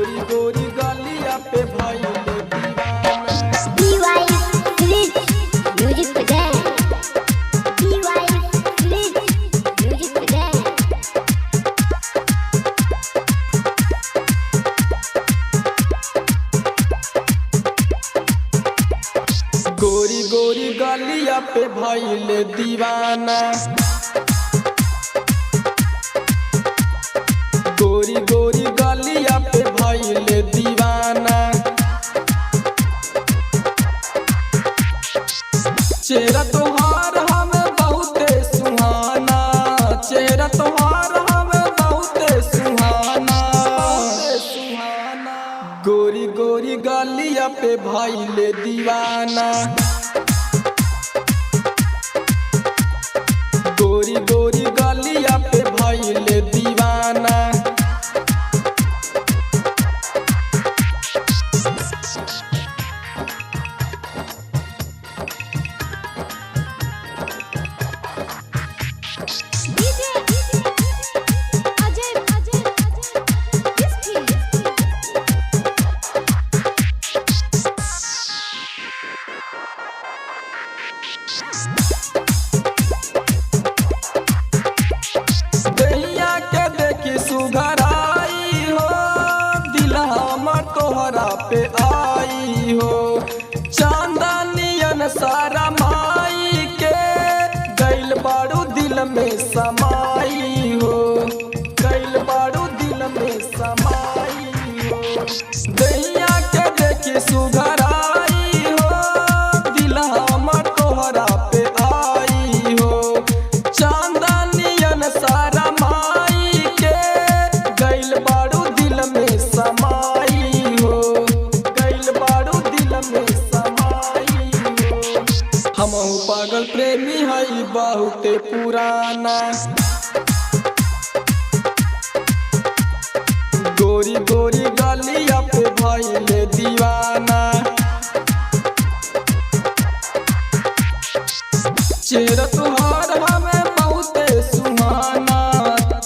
गोरी गोरी गलिया पे भइले गोरी गोरी गलिया पे भइले दीवाना। गोरी गोरी गलिया पे भइले दीवाना। चेहरा तोहार हमें बहुते सुहाना। चेहरा तोहार हमें बहुते सुहाना। गोरी गोरी गलिया पे भइले दीवाना। गोरी गोरी गलिया पे भइले दीवाना। दैया के देखी सुघराई हो, दिल हमर तोहरा पे आई हो। चांदनियन सारा माई के गइल बारू दिल में समाई हो। गइल बारू दिल में समाई हो। दैया के देखी सुघराई हो, दिल हमर तोहरा पे आई हो। चांदनियन सारा माई के गइल बारू दिल में समाई हो। गइल बारू दिल में समाई हो। हमहु पागल प्रेमी हई बहुते पुराना। गोरी गोरी गलिया पे भइले दीवाना। चेहरा तोहार हमें बहुते सुहाना।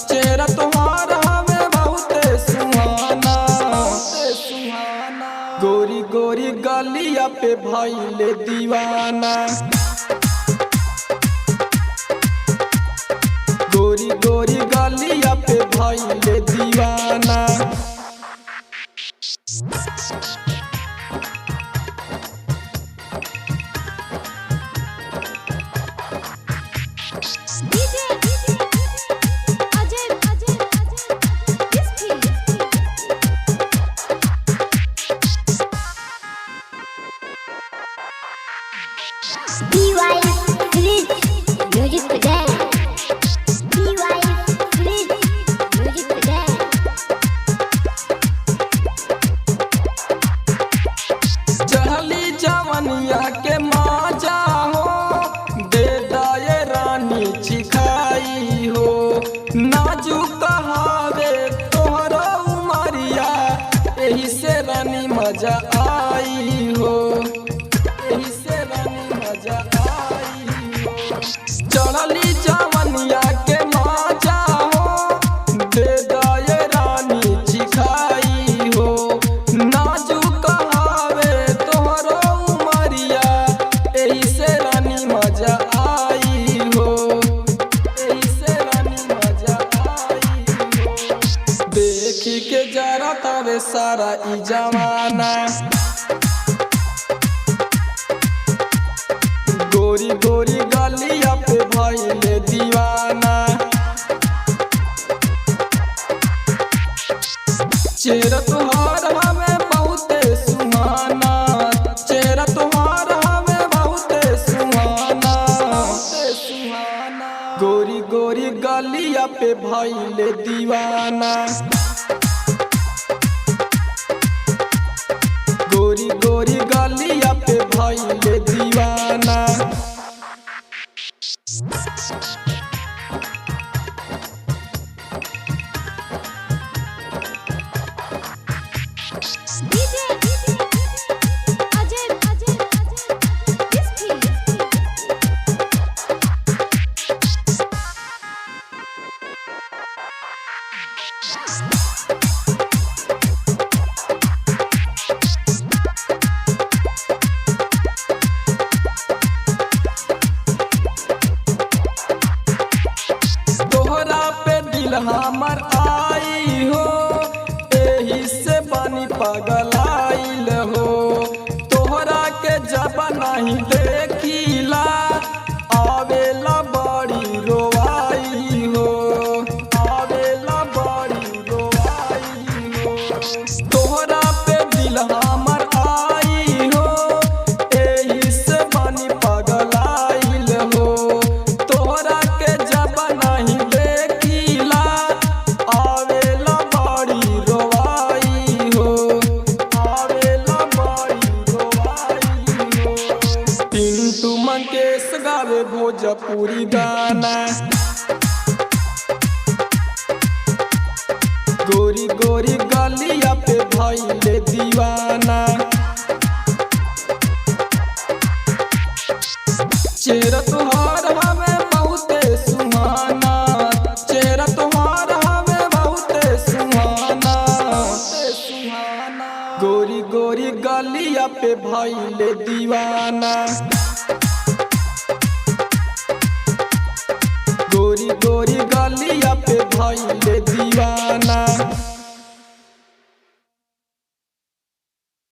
चेहरा तोहार हमें बहुते सुहाना। गोरी गोरी गलिया पे भइले दीवाना। गोरी गोरी गलिया पे भइले दीवाना। चहली जवनिया के माजा हो, दे दाए रानी चिखाई हो। नाजुक हवे तोहरा उमरिया, एही से रानी मजा आई हो। एही से रानी मजा आई हो। चढ़ली जवनिया के माजा हो, दे दाए रानी चिखाई हो। नाजुक हवे तोहरा उमरिया, एही से रानी मजा आई हो। एही से रानी मजा आई हो। देखी के जरा तवे सारा ई जमाना। गोरी गोरी गलिया पे भइले दीवाना। चेहरा तोहार हमें बहुते सुहाना। चेहरा तोहार हमें बहुते सुहाना। गोरी गोरी गलिया पे भइले दीवाना। गोरी गोरी गलिया पे भइले दीवाना। हमर आई हो, एही से बनी पगलाइल हो। तोहरा के जब नहीं देखिला आवेला बड़ी रोवाई हो, आवेला बड़ी रोवाई हो। तोहरा पे दिल हमर आई हो, एही से बनी पगलाइल हो। तोहरा के जब नहीं देखिला आवेला बड़ी रोवाई हो, आवेला बड़ी रोवाई हो। पिंटू मंकेश गावे भोजपुरी गाना, गोरी गोरी गलिया पे भइले दीवाना। चेहरा तुहार हमें बहुते सुहाना, चेहरा तुहार हमें बहुते सुहाना, गोरी गोरी गलिया पे भइले दीवाना। गोरी गोरी गलिया पे भइले